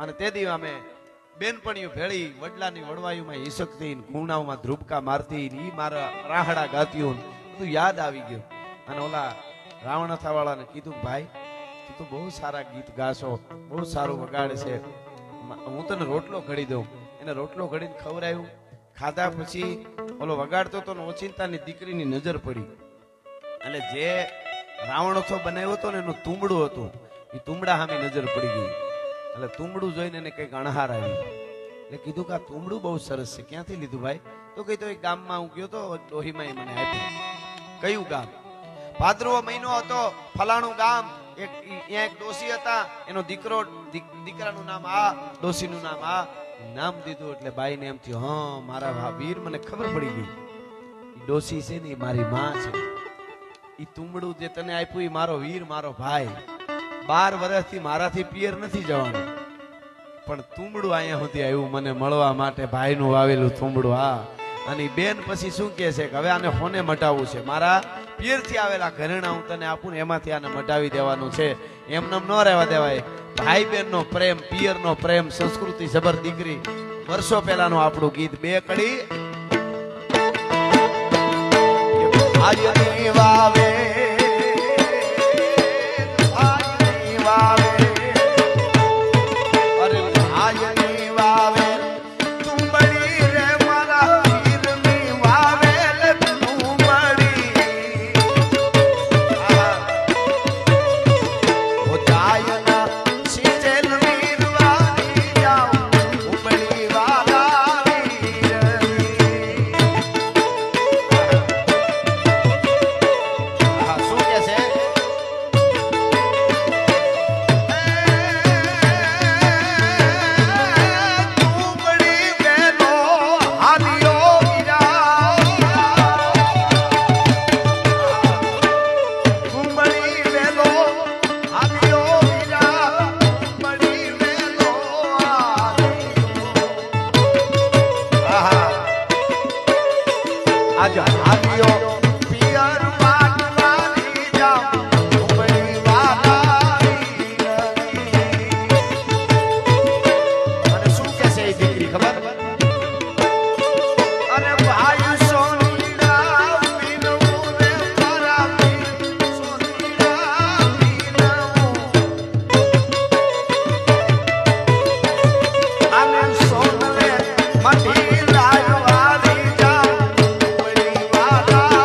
અને તે દી અમે બેનપણીઓ ભેળી વડલાની વડવાયુમાં હિસકતી ખૂણાઓમાં ધ્રુબકા મારતી ઈ મારા રાહડા ગાતીઓ બધું યાદ આવી ગયું. અને ઓલા રાવણથા વાળાને કીધું ભાઈ તું તો બહુ સારા ગીત ગાશો, બહુ સારું વગાડે છે, હું તને રોટલો ઘડી દઉં. એને રોટલો ઘડીને ખવડાવ્યું. ખાધા પછી ઓલો વગાડતો તો ઓચિંતાની દીકરીની નજર પડી. એટલે જે રાવણથો બનાવ્યો હતો ને એનું તુંબડું હતું, એ તુંબડા સામે નજર પડી ગઈ. એટલે તુંબડું જોઈને એને કઈક અણહાર આવી. એટલે કીધું કે આ તુંબડું બહુ સરસ છે, ક્યાંથી લીધું ભાઈ? તો કઈ તો એક ગામમાં હું ગયો તો ડોહીમાં મને આપ્યું. કયું ગામ? ભાદરવો મહિનો હતો, ફલાણું ગામ. એક ડોસી હતા, એનો દીકરો, દીકરાનું નામ આ, ડોસીનું નામ આ. નામ દીધું એટલે બાઈ ને એમ થયું હા મારા વીર, મને ખબર પડી ગઈ ડોસી છે ને મારી માં છે. ઈ તુંબડું જે તને આપ્યું ઈ મારો વીર, મારો ભાઈ. 12 વર્ષથી મારાથી પિયર નથી જવાનું, પણ તુંબડું અહીંયા સુધી આવ્યું મને મળવા માટે, ભાઈનું વાવેલું તુંબડું. હા, અને બેન પછી શું કહે છે કે હવે આને ફોને મટાવવું છે, મારા પિયરથી આવેલા ઘરેણા હું તને આપું ને એમાંથી આને મટાવી દેવાનું છે, એમનેમ ન રહેવા દેવાય. ભાઈ બહેન નો પ્રેમ, પિયર નો પ્રેમ, સંસ્કૃતિ જબર દીકરી. વર્ષો પહેલાનું આપણું ગીત, 2 કડી. આજની વાવે માટી લાગવાની જા ઉપડી વાલા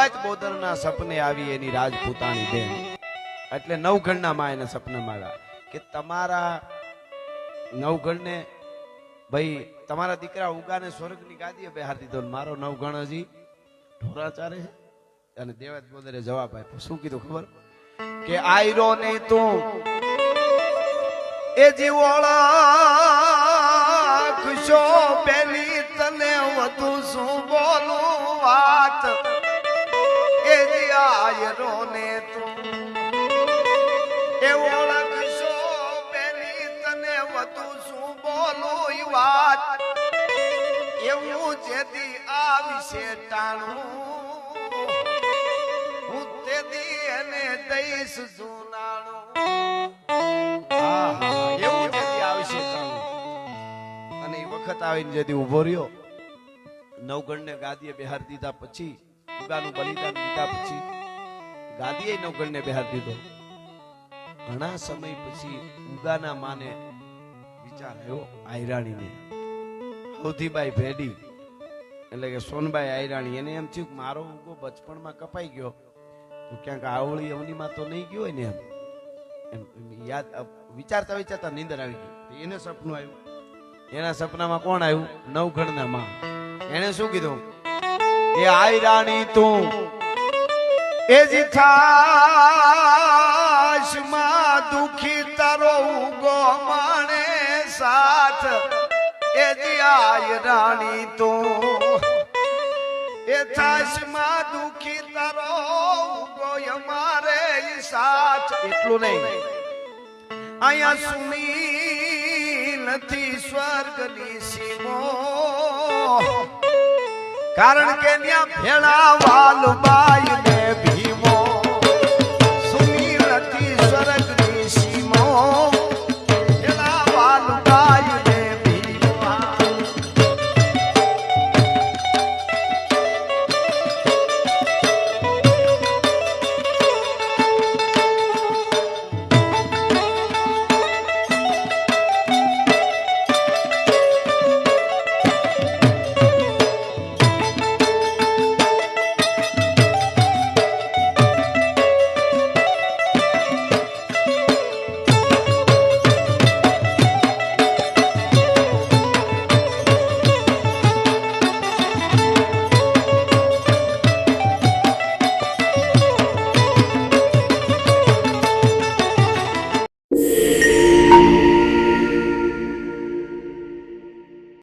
એવા જ બોદરના સપને આવી એની રાજપૂતાણી બેન. એટલે નવઘણના માં એને સપનામાં આવ્યા કે તમારા નવઘણને ભાઈ તમારા દીકરા ઉગાને સ્વર્ગની ગાદીએ બેહાર દીધો ને મારો નવઘણ હજી ઢોરા ચારે છે. અને દેવાજ બોદરે જવાબ આપ્યો. શું કીધું ખબર? કે આયરો ને તું એ જીવોળખશો પેલી તને વધુ શું બોલું વાત. એ જી આયરો ને તું એ ઓળખશો પેલી તને વધુ શું બોલું વાત. એવું જેથી આવશે ટાણું હું તેથી એને દઈશ જૂનાણું. એવું જેથી આવશે ટાણું. અને એ વખત આવીને જેથી ઉભો રહ્યો નવગણને ગાદીએ બેહાર દીધા પછી ઉગાનું બલિદાન દીધા પછી ગાદીએ નવગણને બેહાર દીધો. ઘણા સમય પછી ઉગાના માને વિચાર આવ્યો આયરાણીને હવધીબાઈ ભેડી એટલે કે સોનબાઈ આયરાણી એને એમ થયું કે મારો ઉગો બચપણમાં કપાઈ ગયો તો ક્યાંક આવળી અવનીમાં તો નહીં ગયો હોય ને એમ યાદ વિચારતા વિચારતા નીંદર આવી ગઈ. એને સપનું આવ્યું. એના સપનામાં કોણ આવ્યું? નવઘણના માં. એને શું કીધું? એ આયરાણી તું એ જીથાશમાં દુખી તારો ઉગો માણે સાથ. એ જી આયરાણી તું એ થાશમાં દુખી તારો ઉગો અમારે સાથ. એટલું નહીં, અહીંયા સુની નથી સ્વર્ગની સીમો. કારણ કે ત્યાં ભેળા વાલબાઈ ને